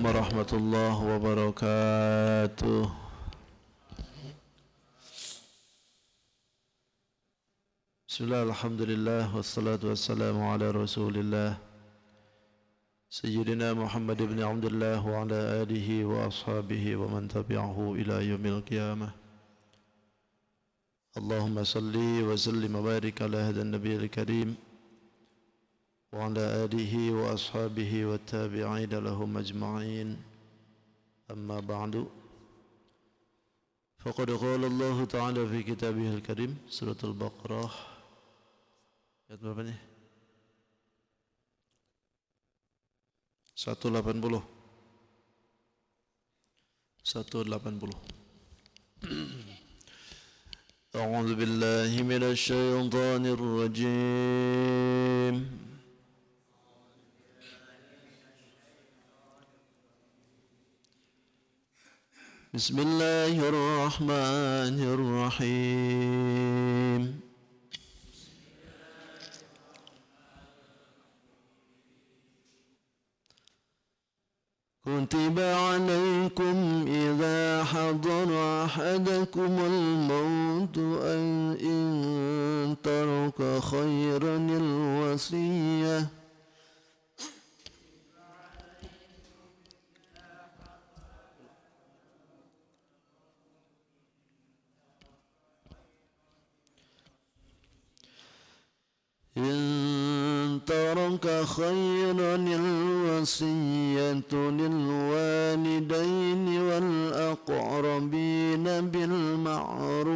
ورحمة الله وبركاته. بسم الله الحمد لله والصلاة والسلام على رسول الله سيدنا محمد بن عبد الله وعلى آله وأصحابه ومن تبعه إلى يوم القيامة. اللهم صل وسلم وبارك على هذا النبي الكريم وعلى آله وأصحابه والتابعين لهم أجمعين. أما بعد، فقد قال الله تعالى في كتابه الكريم سورة البقرة ayat berapa nih? 180. أعوذ بالله من الشيطان الرجيم. بسم الله الرحمن الرحيم. كتب عليكم إذا حضر أحدكم الموت إن ترك خيرا الوصية الوصية للوالدين والأقربين بالمعروف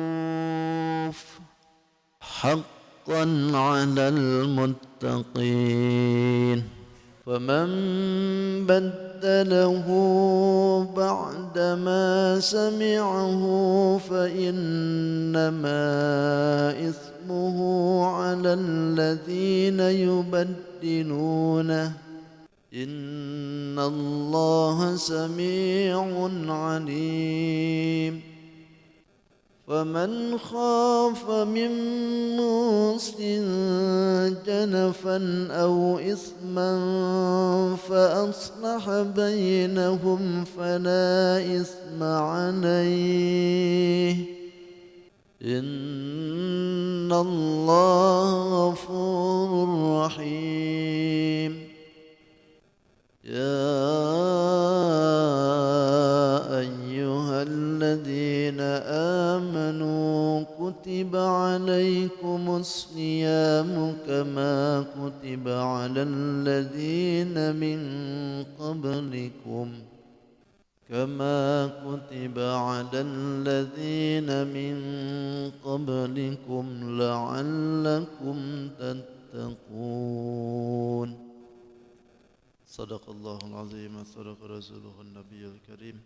حقا على المتقين. فمن بدله بعدما سمعه فإنما إثمه على الذين يبدلونه إن الله سميع عليم. فمن خاف من موص جنفا أو إثما فأصلح بينهم فلا إثم عليه إن الله غفور رحيم. يا أيها الذين آمنوا كتب عليكم الصيام كما كتب على الذين من قبلكم لعلكم تتقون. صدق الله العظيم وصدق رسوله النبي الكريم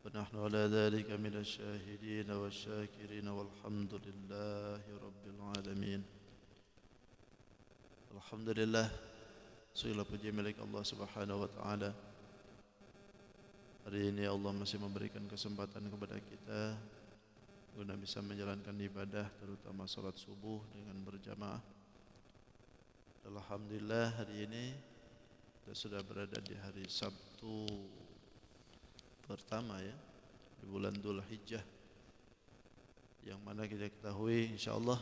ونحن على ذلك من الشاهدين والشاكرين والحمد لله رب العالمين. Alhamdulillah, segala puji milik Allah Subhanahu wa taala. Hari ini Allah masih memberikan kesempatan kepada kita guna bisa menjalankan ibadah, terutama salat subuh dengan berjamaah. Alhamdulillah, hari ini kita sudah berada di hari Sabtu pertama ya di bulan Dzulhijjah, yang mana kita ketahui insyaallah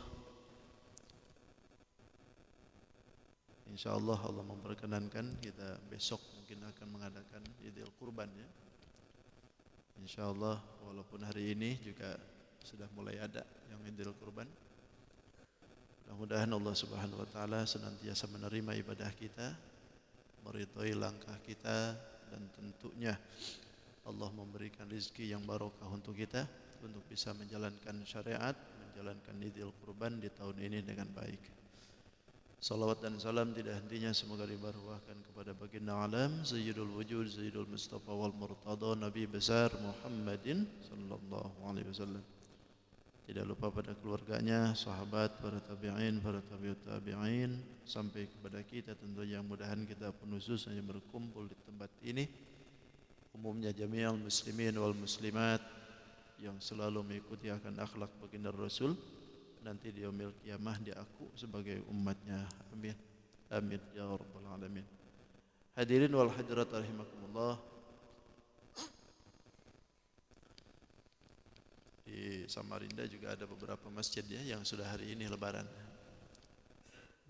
Allah memperkenankan kita besok mungkin akan mengadakan Idul Kurban ya. Insyaallah, walaupun hari ini juga sudah mulai ada yang Idul Kurban. Mudah-mudahan Allah Subhanahu wa taala senantiasa menerima ibadah kita, meridhai langkah kita, dan tentunya Allah memberikan rezeki yang barokah untuk kita untuk bisa menjalankan syariat, menjalankan Idul Kurban di tahun ini dengan baik. Salawat dan salam tidak hentinya semoga dibarwahkan kepada baginda alam Sayyidul Wujud, Sayyidul Mustafa wal Murtada, Nabi besar Muhammadin sallallahu alaihi wasallam. Tidak lupa pada keluarganya, sahabat, para tabi'in, para tabi'ut tabi'in, sampai kepada kita tentunya, yang mudahan kita pun khususnya berkumpul di tempat ini, umumnya jami'al muslimin wal muslimat yang selalu mengikuti akan akhlak baginda Rasul, nanti di yaumil qiyamah diaku sebagai umatnya. Amin. Amin ya rabbal alamin. Hadirin wal hadirat rahimakumullah. Di Samarinda juga ada beberapa masjid ya yang sudah hari ini lebaran.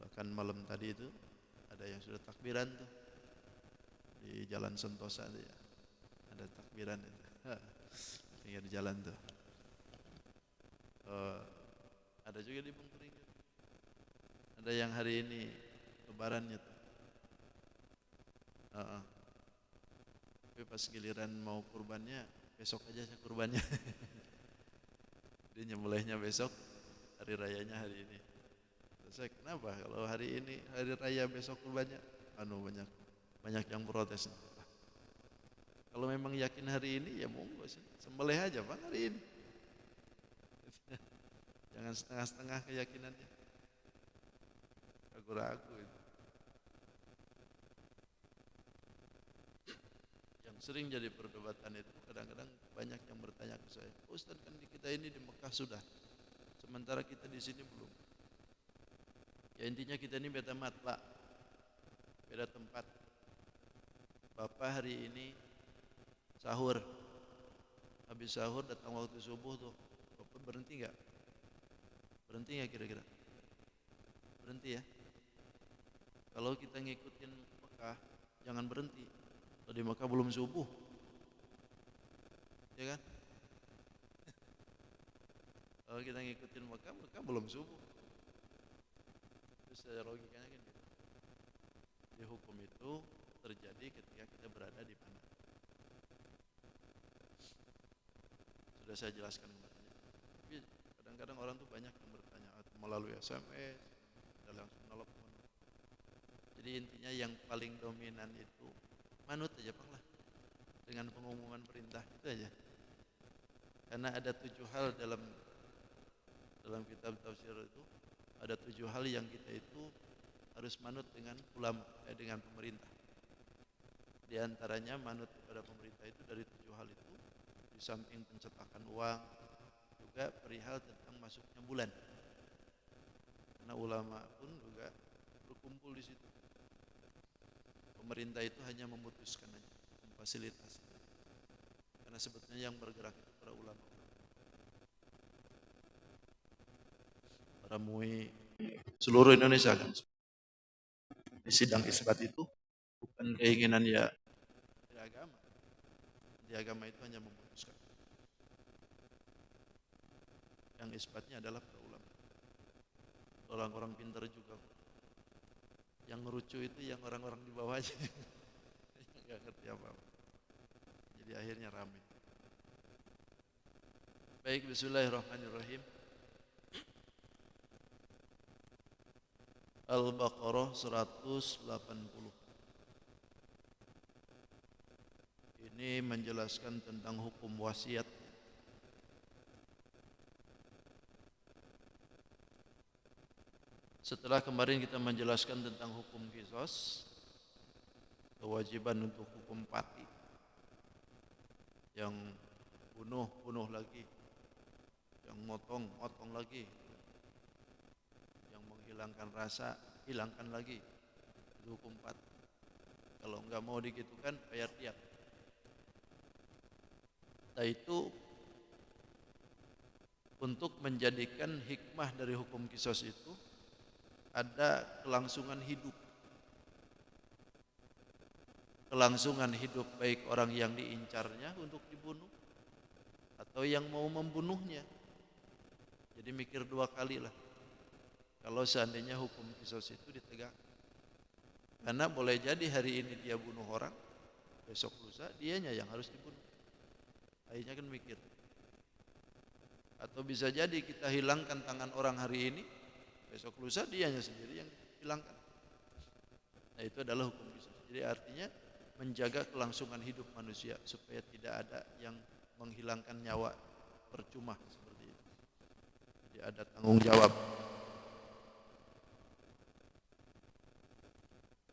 Bahkan malam tadi itu ada yang sudah takbiran tuh di Jalan Sentosa tuh ya. Ada takbiran itu. Tinggal di jalan tuh. Ada juga di Bungkring. Ada yang hari ini lebarannya tuh. Tapi pas giliran mau kurbannya, besok aja saya kurbannya. Dia nyembelihnya besok, hari rayanya hari ini. Terus saya, kenapa kalau hari ini hari raya besok kurbannya? Banyak yang protes. Kalau memang yakin hari ini ya monggo sih, sembelih aja Bang hari ini. Jangan setengah-setengah keyakinannya. Ragu-ragu itu. Yang sering jadi perdebatan itu kadang-kadang banyak yang bertanya ke saya, Ustaz kan kita ini di Mekah sudah, sementara kita di sini belum. Ya intinya kita ini beda matla, beda tempat. Bapak hari ini sahur, habis sahur datang waktu subuh tuh, Bapak berhenti nggak? Berhenti nggak kira-kira? Berhenti ya. Kalau kita ngikutin Mekah, jangan berhenti. Kalau di Mekah belum subuh, ya kan? Kalau kita ngikutin Mekah, Mekah belum subuh. Terus secara logikanya kan gitu. Di hukum itu terjadi ketika kita berada di mana. Sudah saya jelaskan kemarin. Tapi kadang-kadang orang tuh banyak yang bertanya atau melalui SMS, dan langsung telepon. Jadi intinya yang paling dominan itu manut aja Pak lah dengan pengumuman perintah itu aja. Karena ada 7 hal dalam kitab tafsir itu, ada 7 hal yang kita itu harus manut dengan ulama, dengan pemerintah. Di antaranya manut kepada pemerintah itu dari 7 hal itu, di samping pencetakan uang, juga perihal tentang masuknya bulan. Karena ulama pun juga berkumpul di situ. Pemerintah itu hanya memutuskan aja, memfasilitasi. Karena sebetulnya yang bergerak itu para ulama. Para MUI seluruh Indonesia kan. Di sidang isbat itu bukan keinginan ya di agama. Di agama itu hanya memutuskan. Yang isbatnya adalah para ulama. Orang-orang pintar juga. Yang ngerucu itu yang orang-orang di bawah aja. Yang gak ngerti apa-apa. Jadi akhirnya ramai. Baik, bismillahirrahmanirrahim. Al-Baqarah 180. Ini menjelaskan tentang hukum wasiat. Setelah kemarin kita menjelaskan tentang hukum qisas, kewajiban untuk hukum pati. Yang bunuh lagi. Yang motong lagi. Yang menghilangkan rasa, hilangkan lagi. Itu hukum pati. Kalau enggak mau digitukan, bayar tiap. Nah itu untuk menjadikan hikmah dari hukum qisas itu ada kelangsungan hidup. Kelangsungan hidup baik orang yang diincarnya untuk dibunuh atau yang mau membunuhnya. Jadi mikir 2 kali lah. Kalau seandainya hukum qisas itu ditegak. Karena boleh jadi hari ini dia bunuh orang, besok lusa dianya yang harus dibunuh. Akhirnya kan mikir. Atau bisa jadi kita hilangkan tangan orang hari ini, besok lusa dianya sendiri yang hilangkan. Nah itu adalah hukum qisas. Jadi artinya menjaga kelangsungan hidup manusia supaya tidak ada yang menghilangkan nyawa percuma seperti itu. Jadi ada tanggung jawab.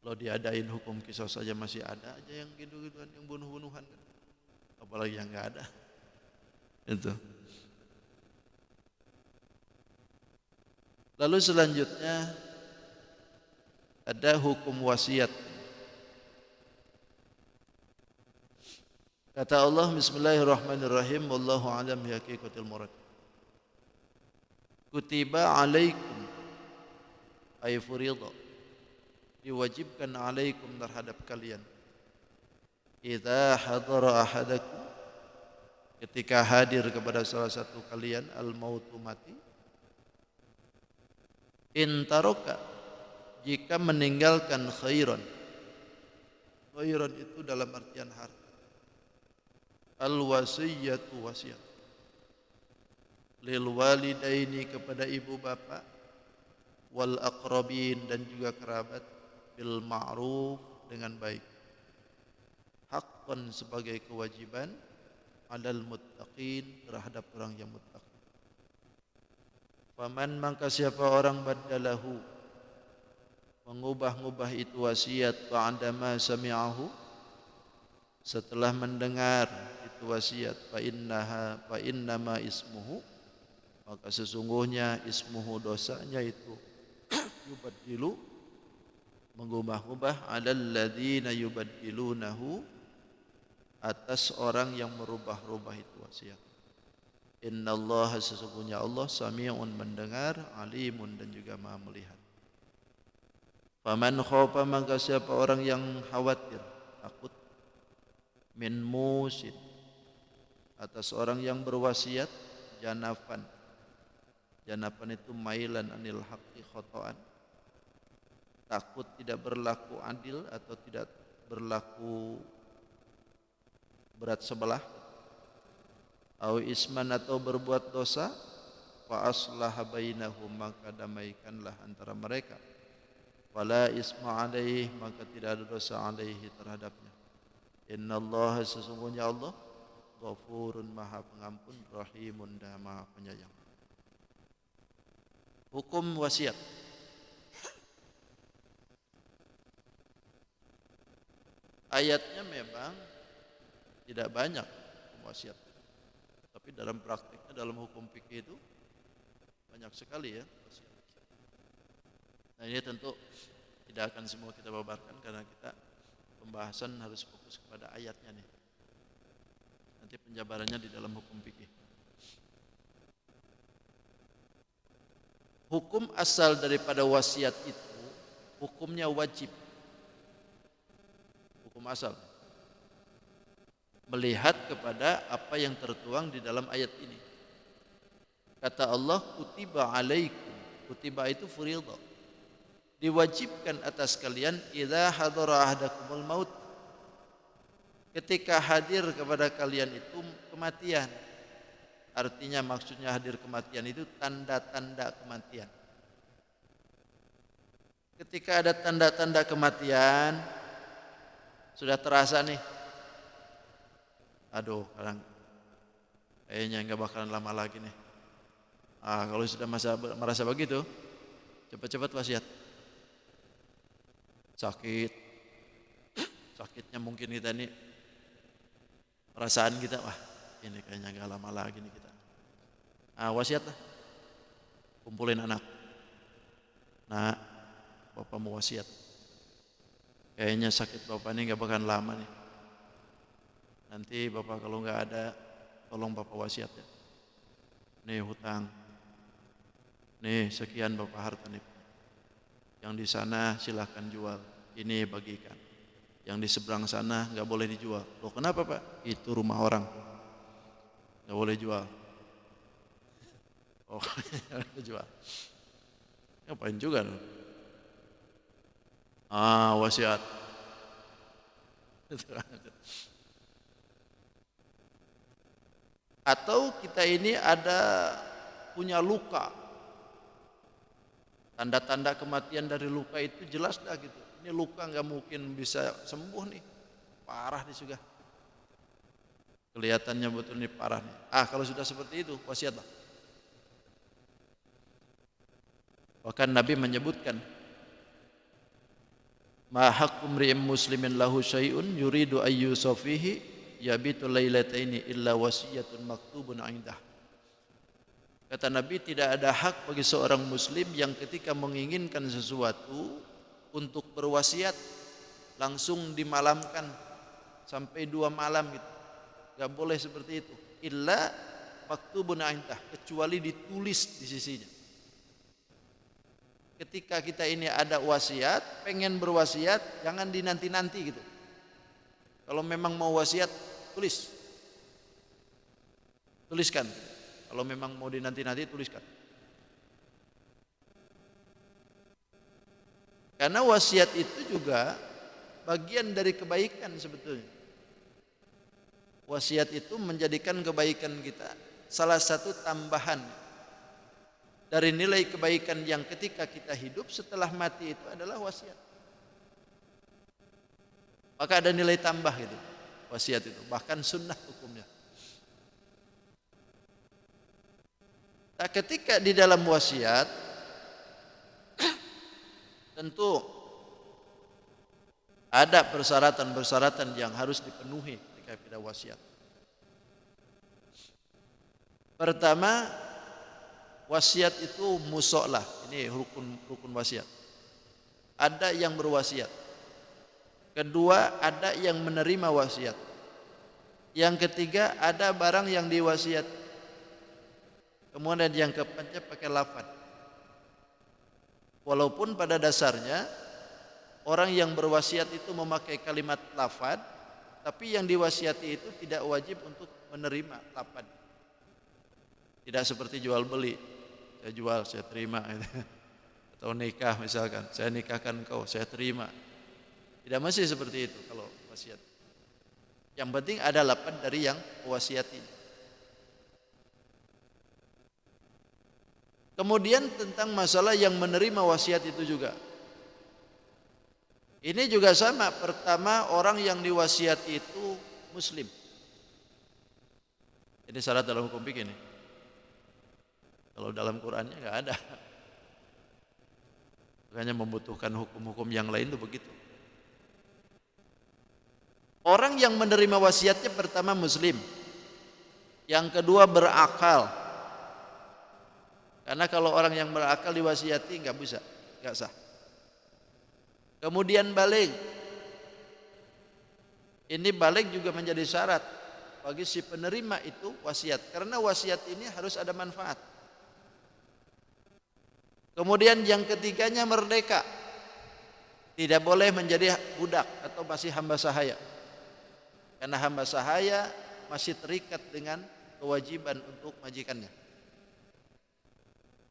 Kalau diadain hukum qisas saja masih ada aja yang gitu-gituan, yang bunuh-bunuhan kan. Apalagi yang enggak ada. Itu. Lalu selanjutnya ada hukum wasiat. Kata Allah, Bismillahirrahmanirrahim, wallahu a'lam bihaqiqatil murad. Kutiba alaikum ay furida, diwajibkan alaikum terhadap kalian, idza hadara ahadakum, ketika hadir kepada salah satu kalian al mautu mati, intaroka, jika meninggalkan khairan. Khairan itu dalam artian harta. Al wasiyatu, wasiat. Lil walidaini, kepada ibu bapak, wal aqrabin, dan juga kerabat, bil ma'ruf, dengan baik. Haqqan, sebagai kewajiban, alal muttaqin, terhadap orang yang muttaqin. Faman, maka siapa orang, baddalahu, mengubah-ubah itu wasiat, ba'da ma sami'ahu, setelah mendengar itu wasiat, fa innama ismuhu, maka sesungguhnya ismuhu, dosanya itu, yubaddilu, mengubah-ubah, alal ladzina yubaddilunahu, atas orang yang merubah-rubah itu wasiat. Innallaha, sesungguhnya Allah, sami'un, mendengar, alimun, dan juga maha melihat. Faman khaufa, maka siapa orang yang khawatir, takut, min musin, atas orang yang berwasiat, janafan. Janafan itu mailan anil haqqi khotoan, takut tidak berlaku adil atau tidak berlaku berat sebelah, au isman, atau berbuat dosa, fa aslaha bainahum, maka damaikanlah antara mereka, fala isma alaih, maka tidak ada dosa alaihi, terhadapnya. Innallaha, sesungguhnya Allah, ghafurun, maha pengampun, rahimun, dan maha penyayang. Hukum wasiat. Ayatnya memang tidak banyak hukum wasiat, tapi dalam praktiknya, dalam hukum fikih itu banyak sekali ya wasiat. Nah, ini tentu tidak akan semua kita paparkan karena kita pembahasan harus fokus kepada ayatnya nih. Nanti penjabarannya di dalam hukum fikih. Hukum asal daripada wasiat itu hukumnya wajib. Hukum asal melihat kepada apa yang tertuang di dalam ayat ini. Kata Allah, kutiba alaikum. Kutiba itu furidah, diwajibkan atas kalian, idza hadara ahadakumul maut, ketika hadir kepada kalian itu kematian. Artinya, maksudnya hadir kematian itu tanda-tanda kematian. Ketika ada tanda-tanda kematian, sudah terasa nih, aduh, kadang kayaknya nggak bakalan lama lagi nih. Kalau sudah merasa begitu, cepat-cepat wasiat. Sakitnya mungkin kita ini, perasaan kita, wah ini kayaknya nggak lama lagi nih kita. Wasiat lah, kumpulin anak. Nah, bapak mau wasiat. Kayaknya sakit bapak ini nggak bakalan lama nih. Nanti bapak kalau nggak ada, tolong bapak wasiat ya. Nih hutang, nih sekian bapak harta nih. Yang di sana silahkan jual, ini bagikan. Yang di seberang sana nggak boleh dijual. Loh kenapa pak? Itu rumah orang, nggak boleh jual. Oh, nggak jual. Ngapain juga loh? Wasiat. Atau kita ini ada punya luka, tanda-tanda kematian dari luka itu jelas dah gitu. Ini luka nggak mungkin bisa sembuh nih, parah nih sudah. Kelihatannya betul nih parah nih. Kalau sudah seperti itu wasiatlah. Bahkan Nabi menyebutkan, ma haqqu mri'in muslimin lahu syai'un yuridu ayyusafihi yabitu lailataini illa wasiyatun maktubun 'indah. Kata Nabi, tidak ada hak bagi seorang muslim yang ketika menginginkan sesuatu untuk berwasiat langsung dimalamkan sampai 2 malam gitu. Enggak boleh seperti itu. Illa maktubun indah, kecuali ditulis di sisinya. Ketika kita ini ada wasiat, pengen berwasiat, jangan dinanti-nanti gitu. Kalau memang mau wasiat, tuliskan. Kalau memang mau dinanti-nanti, tuliskan. Karena wasiat itu juga bagian dari kebaikan sebetulnya. Wasiat itu menjadikan kebaikan kita salah satu tambahan dari nilai kebaikan yang ketika kita hidup setelah mati itu adalah wasiat. Maka ada nilai tambah gitu, wasiat itu, bahkan sunnah hukumnya. Nah, ketika di dalam wasiat tentu ada persyaratan-persyaratan yang harus dipenuhi ketika kita wasiat. Pertama, wasiat itu musolah. Ini rukun wasiat. Ada yang berwasiat. Kedua, ada yang menerima wasiat. Yang ketiga, ada barang yang diwasiat. Kemudian yang keempat pakai lafaz. Walaupun pada dasarnya orang yang berwasiat itu memakai kalimat lafaz, tapi yang diwasiati itu tidak wajib untuk menerima lafaz. Tidak seperti jual beli, saya jual, saya terima, atau nikah misalkan, saya nikahkan kau, saya terima. Tidak mesti seperti itu kalau wasiat. Yang penting ada lafaz dari yang mewasiati. Kemudian tentang masalah yang menerima wasiat itu juga. Ini juga sama. Pertama, orang yang diwasiati itu muslim. Ini syarat dalam hukum fikih nih. Kalau dalam Qur'annya nggak ada. Makanya membutuhkan hukum-hukum yang lain itu begitu. Orang yang menerima wasiatnya pertama muslim. Yang kedua berakal. Karena kalau orang yang berakal diwasiati nggak bisa, nggak sah. Kemudian baligh. Ini baligh juga menjadi syarat bagi si penerima itu wasiat. Karena wasiat ini harus ada manfaat. Kemudian yang ketiganya merdeka. Tidak boleh menjadi budak atau masih hamba sahaya. Karena hamba sahaya masih terikat dengan kewajiban untuk majikannya.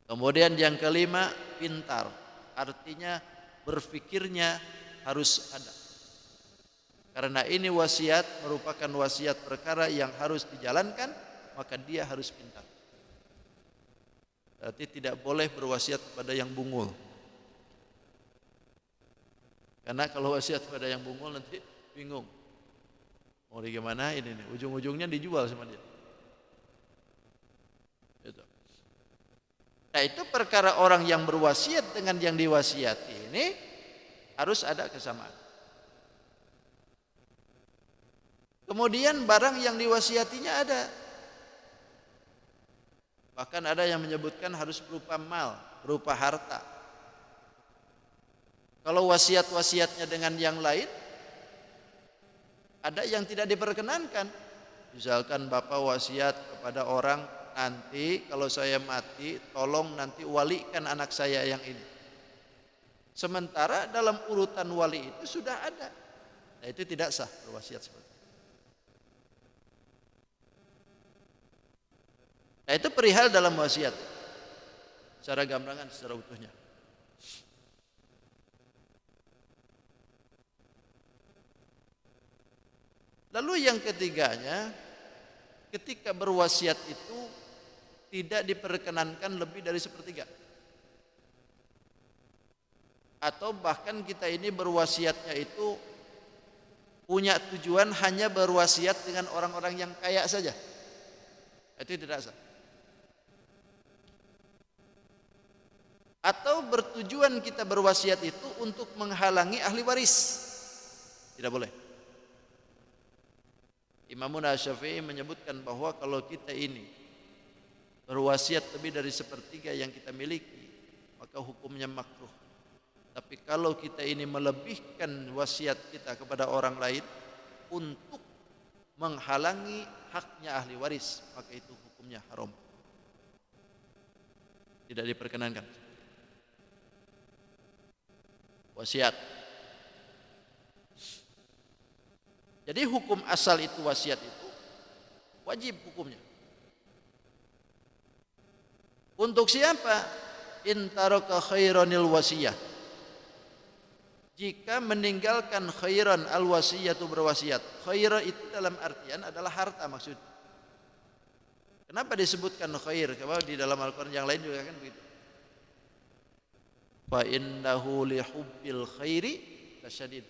Kemudian yang kelima, pintar. Artinya berfikirnya harus ada. Karena ini wasiat merupakan wasiat perkara yang harus dijalankan, maka dia harus pintar. Berarti tidak boleh berwasiat kepada yang bungul. Karena kalau wasiat kepada yang bungul nanti bingung. Mau gimana ini nih, ujung-ujungnya dijual sama dia. Gitu. Nah, itu perkara orang yang berwasiat dengan yang diwasiati ini harus ada kesamaan. Kemudian barang yang diwasiatinya ada. Bahkan ada yang menyebutkan harus berupa mal, berupa harta. Kalau wasiat-wasiatnya dengan yang lain, ada yang tidak diperkenankan. Misalkan bapak wasiat kepada orang, nanti kalau saya mati, tolong nanti walikan anak saya yang ini. Sementara dalam urutan wali itu sudah ada. Nah, itu tidak sah berwasiat seperti itu. Nah, itu perihal dalam wasiat. Secara gambaran, secara utuhnya. Lalu yang ketiganya, ketika berwasiat itu tidak diperkenankan lebih dari sepertiga. Atau bahkan kita ini berwasiatnya itu punya tujuan hanya berwasiat dengan orang-orang yang kaya saja. Itu tidak sah. Atau bertujuan kita berwasiat itu untuk menghalangi ahli waris. Tidak boleh. Imam Syafi'i menyebutkan bahwa kalau kita ini berwasiat lebih dari sepertiga yang kita miliki, maka hukumnya makruh. Tapi kalau kita ini melebihkan wasiat kita kepada orang lain untuk menghalangi haknya ahli waris, maka itu hukumnya haram. Tidak diperkenankan. Wasiat. Jadi hukum asal itu wasiat itu wajib hukumnya. Untuk siapa? In taraka khairanil wasiyah. Jika meninggalkan khairan al wasiyatu berwasiat. Khair itu dalam artian adalah harta maksud. Kenapa disebutkan khair? Karena di dalam Al-Qur'an yang lain juga kan begitu. Fa innahu li hubbil khairi lasyadid.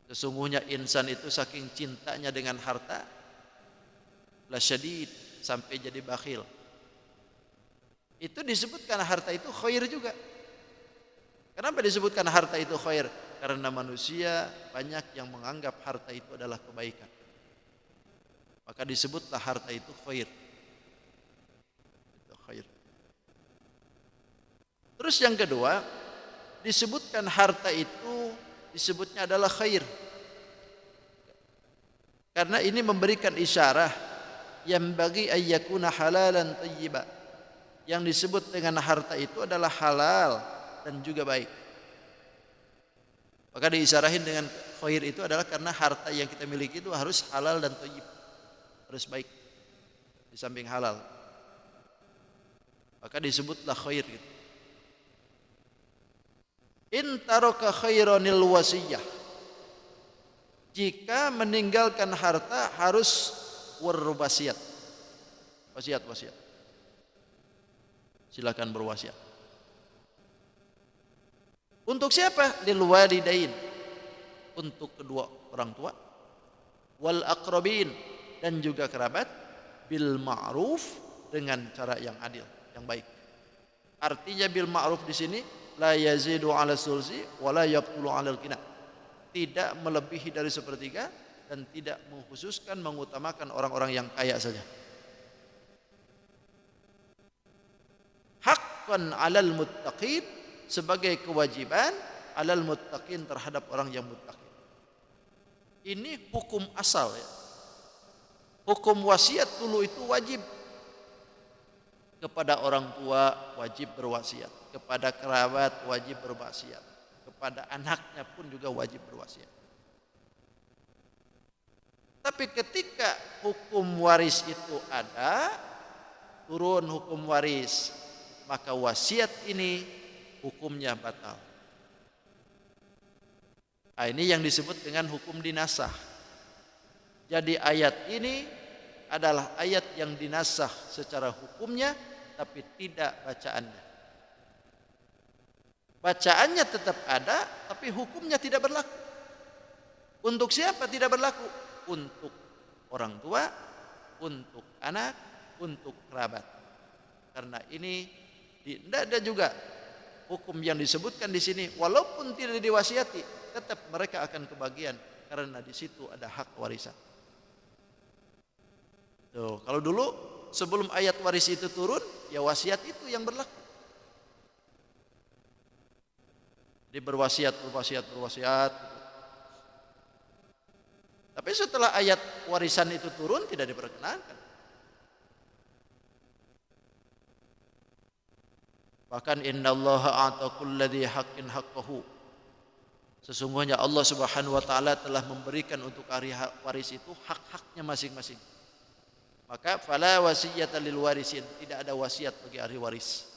Sesungguhnya insan itu saking cintanya dengan harta lasyadid, sampai jadi bakhil. Itu disebutkan harta itu khair juga. Kenapa disebutkan harta itu khair? Karena manusia banyak yang menganggap harta itu adalah kebaikan. Maka disebutlah harta itu khair. Itu khair. Terus yang kedua, disebutkan harta itu disebutnya adalah khair. Karena ini memberikan isyarah yang bagi ayyakuna halalan thayyiba. Yang disebut dengan harta itu adalah halal dan juga baik. Maka diisyarahin dengan khair itu adalah karena harta yang kita miliki itu harus halal dan thayyib. Harus baik. Di samping halal. Maka disebutlah khair gitu. In taraka khairanil wasiyah. Jika meninggalkan harta harus berwasiat. Wasiat. Silakan berwasiat. Untuk siapa? Lil walidain. Untuk kedua orang tua. Wal aqrabin, dan juga kerabat. Bil ma'ruf, dengan cara yang adil, yang baik. Artinya bil ma'ruf di sini la yazidu 'ala sulsi wa la yaqtulu 'ala al-qina. Tidak melebihi dari sepertiga dan tidak mengkhususkan mengutamakan orang-orang yang kaya saja. Haqqan 'alal muttaqin, sebagai kewajiban 'alal muttaqin, terhadap orang yang muttaqin. Ini hukum asal ya. Hukum wasiat dulu itu wajib. Kepada orang tua wajib berwasiat, kepada kerabat wajib berwasiat, kepada anaknya pun juga wajib berwasiat. Tapi ketika hukum waris itu ada, turun hukum waris, maka wasiat ini hukumnya batal. Nah, ini yang disebut dengan hukum dinasah. Jadi ayat ini adalah ayat yang dinasah secara hukumnya, tapi tidak bacaannya. Bacaannya tetap ada, tapi hukumnya tidak berlaku. Untuk siapa tidak berlaku? Untuk orang tua, untuk anak, untuk kerabat. Karena ini tidak ada juga hukum yang disebutkan di sini, walaupun tidak diwasiati, tetap mereka akan kebagian karena di situ ada hak warisan. Tuh, kalau dulu sebelum ayat waris itu turun, ya wasiat itu yang berlaku. Jadi berwasiat. Tapi setelah ayat warisan itu turun, tidak diperkenankan. Bahkan innallaha a'ta kulli haqqin haqqahu. Sesungguhnya Allah Subhanahu wa taala telah memberikan untuk ahli waris itu hak-haknya masing-masing. Maka fala wasiyata lil warisin, tidak ada wasiat bagi ahli waris.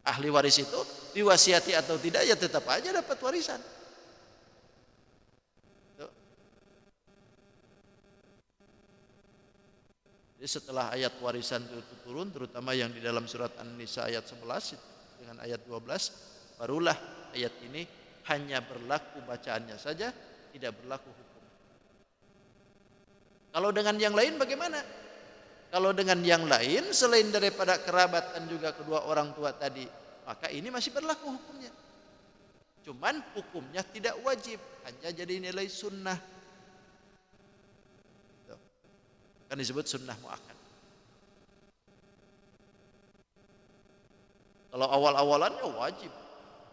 Ahli waris itu diwasiati atau tidak ya tetap aja dapat warisan. Jadi setelah ayat warisan itu turun, terutama yang di dalam surat An-Nisa ayat 11 dengan ayat 12, barulah ayat ini hanya berlaku bacaannya saja, tidak berlaku hukum. Kalau dengan yang lain bagaimana? Kalau dengan yang lain selain daripada kerabat dan juga kedua orang tua tadi, maka ini masih berlaku hukumnya. Cuman hukumnya tidak wajib, hanya jadi nilai sunnah. Kan disebut sunnah muakkad. Kalau awal-awalannya wajib,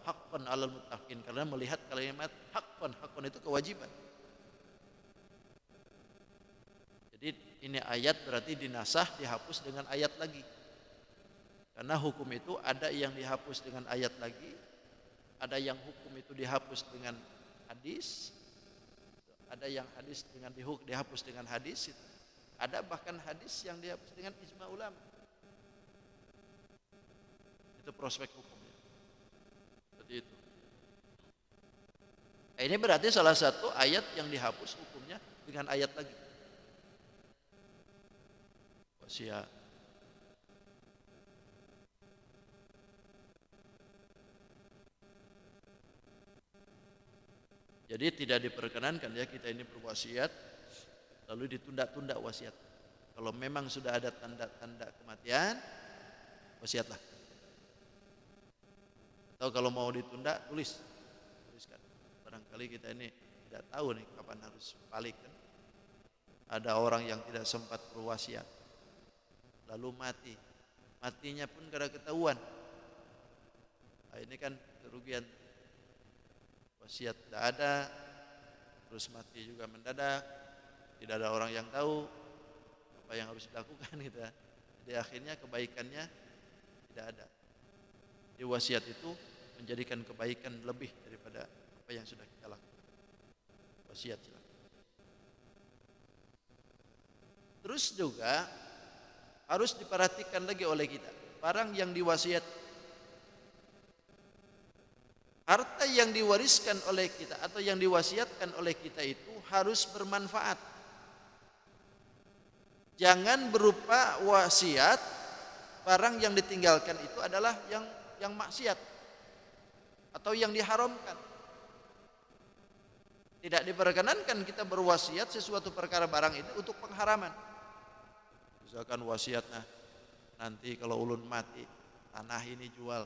haqqan 'alal muttaqin, karena melihat kalimat haqqan itu kewajiban. ini ayat berarti dinasah, dihapus dengan ayat lagi. Karena hukum itu ada yang dihapus dengan ayat lagi, ada yang hukum itu dihapus dengan hadis, ada yang hadis dengan dihapus dengan hadis, ada bahkan hadis yang dihapus dengan ijma ulama. Itu prospek hukumnya. Seperti itu. Ini berarti salah satu ayat yang dihapus hukumnya dengan ayat lagi. Wasiat. Jadi tidak diperkenankan ya kita ini berwasiat lalu ditunda-tunda wasiat. Kalau memang sudah ada tanda-tanda kematian, wasiatlah. Atau kalau mau ditunda, tuliskan. Barangkali kita ini tidak tahu nih kapan harus balik kan. Ada orang yang tidak sempat berwasiat, lalu mati. Matinya pun karena ketahuan. Nah, ini kan kerugian. Wasiat tidak ada, terus mati juga mendadak, tidak ada orang yang tahu apa yang harus dilakukan gitu. Jadi akhirnya kebaikannya tidak ada. Jadi wasiat itu menjadikan kebaikan lebih daripada apa yang sudah kita lakukan. Wasiat silakan. Terus juga harus diperhatikan lagi oleh kita, barang yang diwasiat, harta yang diwariskan oleh kita atau yang diwasiatkan oleh kita itu harus bermanfaat. Jangan berupa wasiat, barang yang ditinggalkan itu adalah yang maksiat atau yang diharamkan. Tidak diperkenankan kita berwasiat sesuatu perkara barang itu untuk pengharaman. Misalkan wasiatnya nanti kalau ulun mati tanah ini jual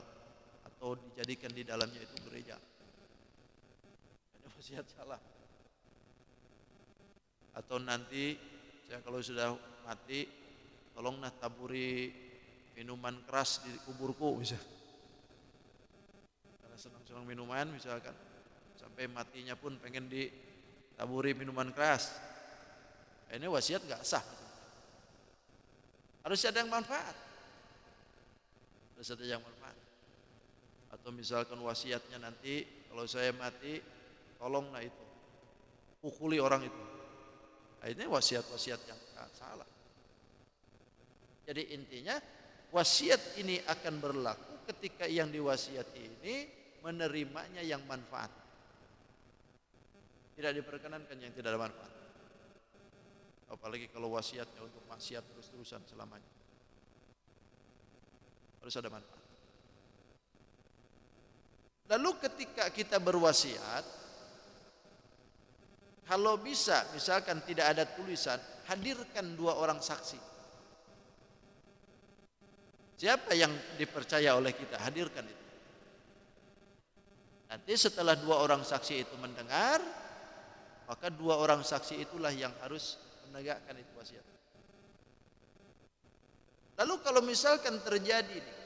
atau dijadikan di dalamnya itu gereja. Ini wasiat salah. Atau nanti saya kalau sudah mati tolonglah taburi minuman keras di kuburku misalnya. Karena senang-senang minuman misalkan sampai matinya pun pengen ditaburi minuman keras. Ini wasiat enggak sah. Harus ada yang manfaat. Harus ada yang manfaat. Atau misalkan wasiatnya nanti kalau saya mati tolonglah itu pukuli orang itu. Nah, ini wasiat-wasiat yang salah. Jadi intinya wasiat ini akan berlaku ketika yang diwasiati ini menerimanya yang manfaat. Tidak diperkenankan yang tidak ada manfaat. Apalagi kalau wasiatnya untuk maksiat terus-terusan selamanya. Harus ada manfaat. Lalu ketika kita berwasiat, kalau bisa misalkan tidak ada tulisan, hadirkan 2 orang saksi. Siapa yang dipercaya oleh kita, hadirkan itu. Nanti setelah 2 orang saksi itu mendengar, maka 2 orang saksi itulah yang harus menegakkan itu wasiat. Lalu kalau misalkan terjadi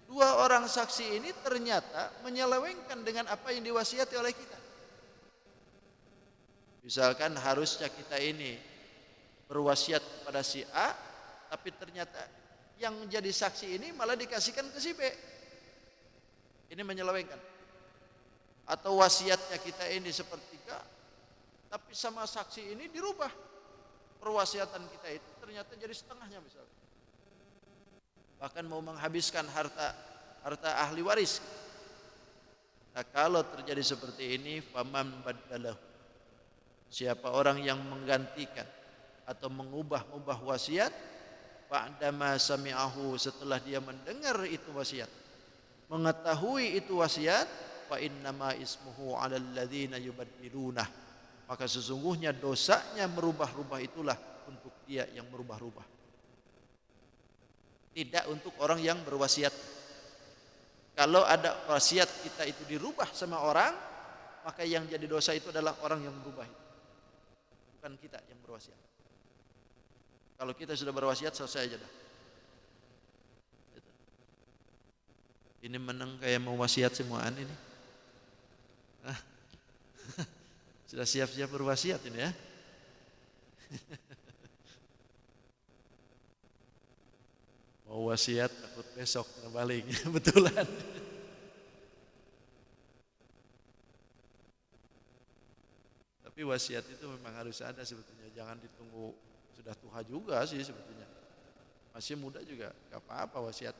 2 orang saksi ini ternyata menyelewengkan dengan apa yang diwasiati oleh kita. Misalkan harusnya kita ini berwasiat kepada si A, tapi ternyata yang jadi saksi ini malah dikasihkan ke si B. Ini menyelewengkan. Atau wasiatnya kita ini sepertiga, tapi sama saksi ini dirubah. Perwasiatan kita itu ternyata jadi setengahnya misalnya. Bahkan mau menghabiskan harta ahli waris. Nah, kalau terjadi seperti ini, faman baddalahu, siapa orang yang menggantikan atau mengubah wasiat ba'dama sami'ahu, setelah dia mendengar itu wasiat, mengetahui itu wasiat, fa innama ismuhu 'alal ladzina yubaddilunah, maka sesungguhnya dosanya merubah-rubah itulah untuk dia yang merubah-rubah, tidak untuk orang yang berwasiat. Kalau ada wasiat kita itu dirubah sama orang, maka yang jadi dosa itu adalah orang yang berubah itu, bukan kita yang berwasiat. Kalau kita sudah berwasiat, selesai aja dah. Ini menang kayak mau wasiat semuaan ini. Sudah siap-siap berwasiat ini ya. wasiat takut besok terbalik. Betulan. Tapi wasiat itu memang harus ada sebetulnya, jangan ditunggu sudah tua juga sih sebetulnya. Masih muda juga gak apa-apa wasiat.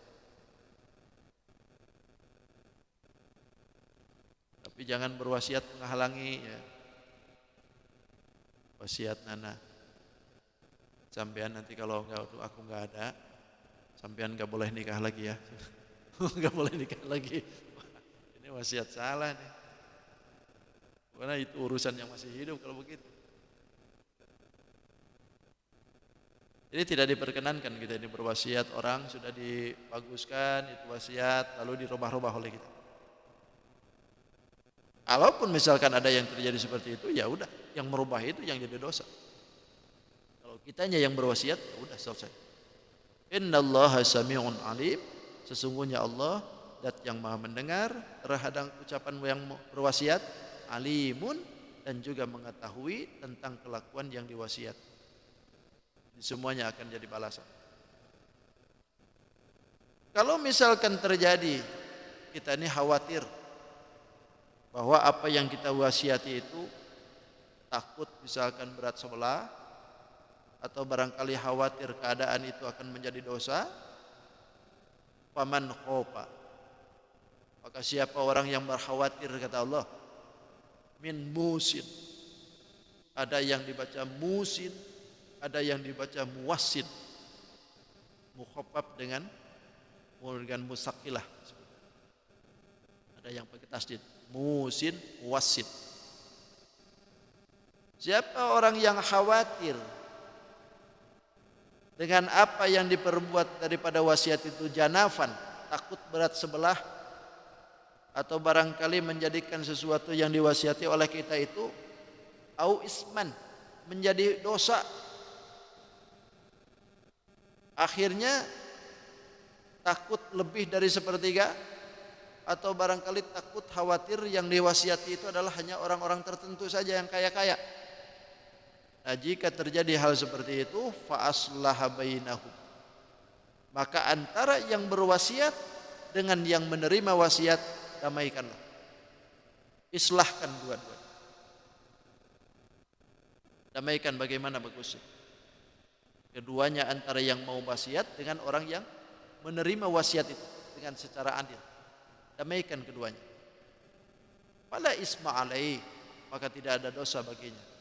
Tapi jangan berwasiat menghalangi ya. Wasiat nana. Sampean nanti kalau aku nggak ada, sampean nggak boleh nikah lagi ya. Nggak boleh nikah lagi. Ini wasiat salah nih. Karena itu urusan yang masih hidup kalau begitu. Jadi tidak diperkenankan kita ini berwasiat, orang sudah dibaguskan itu wasiat lalu dirubah-rubah oleh kita. Kalaupun misalkan ada yang terjadi seperti itu, ya udah, yang merubah itu yang jadi dosa. Kalau kitanya yang berwasiat, ya udah selesai. Innallaha sami'un alim, sesungguhnya Allah dat yang maha mendengar terhadap ucapan yang berwasiat, alimun, dan juga mengetahui tentang kelakuan yang diwasiat. Semuanya akan jadi balasan. Kalau misalkan terjadi, kita ini khawatir bahwa apa yang kita wasiati itu takut misalkan berat sebelah, atau barangkali khawatir keadaan itu akan menjadi dosa, faman khofa, maka siapa orang yang berkhawatir, kata Allah, min musin, ada yang dibaca musin, ada yang dibaca muwassin, mukhaffaf dengan musakilah, ada yang pakai tasdid, musin, muwassin. Siapa orang yang khawatir dengan apa yang diperbuat daripada wasiat itu, janafan, takut berat sebelah, atau barangkali menjadikan sesuatu yang diwasiati oleh kita itu au isman, menjadi dosa, akhirnya takut lebih dari sepertiga, atau barangkali takut khawatir yang diwasiati itu adalah hanya orang-orang tertentu saja yang kaya-kaya. Nah, jika terjadi hal seperti itu, fa aslaha bainahum, maka antara yang berwasiat dengan yang menerima wasiat damaikanlah, islahkan dua-duanya. Damaikan bagaimana bagusnya? Keduanya, antara yang mau wasiat dengan orang yang menerima wasiat itu dengan secara adil. Damaikan keduanya. Fala isma alaih, maka tidak ada dosa baginya.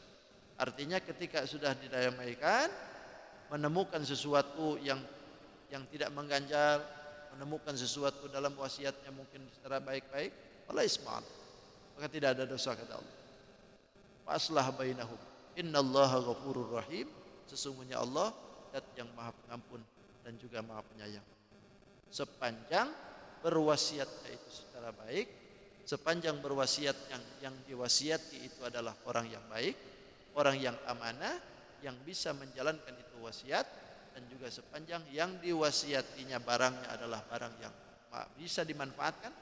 Artinya ketika sudah didamaikan, menemukan sesuatu yang tidak mengganjal, menemukan sesuatu dalam wasiatnya mungkin secara baik-baik, fala isma alaih, maka tidak ada dosa, kata Allah. Fa aslah bainahum, innallaha ghafurur rahim, sesungguhnya Allah dat yang maha pengampun dan juga maha penyayang. Sepanjang berwasiatnya itu secara baik, sepanjang berwasiat yang diwasiati itu adalah orang yang baik, orang yang amanah, yang bisa menjalankan itu wasiat, dan juga sepanjang yang diwasiatinya barangnya adalah barang yang bisa dimanfaatkan,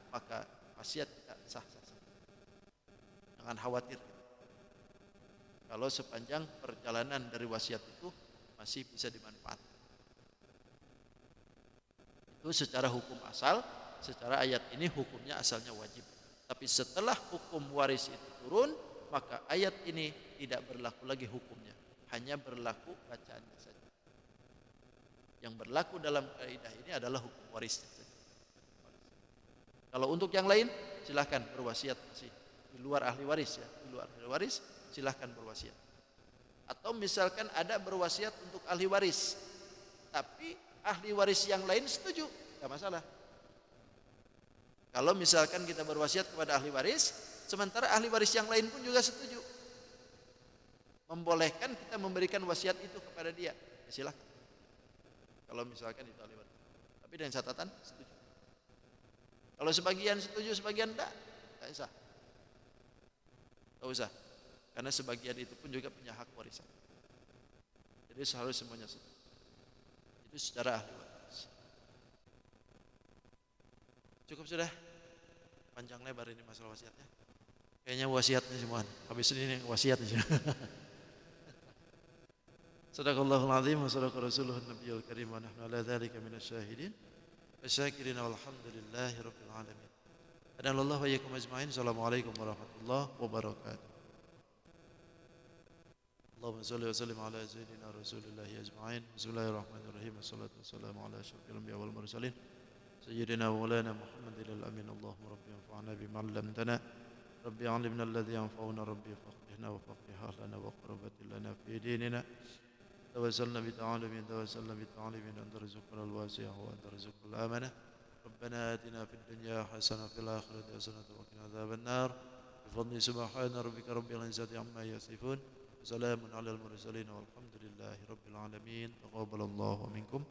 maka wasiat kita sah-sah. Jangan khawatir. Kalau sepanjang perjalanan dari wasiat itu masih bisa dimanfaatkan. Itu secara hukum asal, secara ayat ini hukumnya asalnya wajib. Tapi setelah hukum waris itu turun, maka ayat ini tidak berlaku lagi hukumnya, hanya berlaku bacaannya saja. Yang berlaku dalam kaidah ini adalah hukum warisnya saja. Kalau untuk yang lain, silahkan berwasiat masih di luar ahli waris ya, di luar ahli waris silahkan berwasiat. Atau misalkan ada berwasiat untuk ahli waris, tapi ahli waris yang lain setuju, tidak masalah. Kalau misalkan kita berwasiat kepada ahli waris, sementara ahli waris yang lain pun juga setuju, membolehkan kita memberikan wasiat itu kepada dia, ya silahkan. Kalau misalkan itu ahli waris, tapi dengan catatan setuju. Kalau sebagian setuju, sebagian tidak usah. Tidak usah. Karena sebagian itu pun juga punya hak warisan. Jadi harus semuanya setuju. Itu secara ahli waris. Cukup sudah? Panjang lebar ini masalah wasiatnya. Kayaknya wasiatnya semua. Habis ini wasiatnya. Sadaqallahul azim wa sadaqa rasuluhun nabiyul karim wa nahnu ala dzalika minasyahidin wasyakirin walhamdulillahi rabbil alamin. Adallahu wa iyyakum ajmain. Assalamualaikum warahmatullahi wabarakatuh. Allahumma salli wa sallim ala sayyidina rasulillahi ajma'in. Bismillahirrahmanirrahim. Wassalatu wassalamu ala asyrafil anbiya wal mursalin sayyidina wa maulana Muhammadil amin. Allahumma rabbi anfa'na bima 'allamtana. Rabbi 'allimna alladhi yanfa'una. Rabbi faqihna wa faqih ahlana wa qurbatil lana fi dinina. Tawassalna bi ta'alumin anta rizqana al-wasi'ah wa anta rizqul amanah. Rabbana atina fid dunya hasanah wa fil akhirati hasanah wa qina adzaban nar. Bi fadli subhana rabbika rabbil izzati amma yasifun. Salamun alal mursalin walhamdulillahi rabbil alamin. Taqabbalallahu minkum.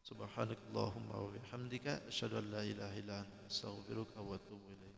Subhanakallahumma wa bihamdika asyhadu an la ilaha illa anta astaghfiruka wa atubu ilaik.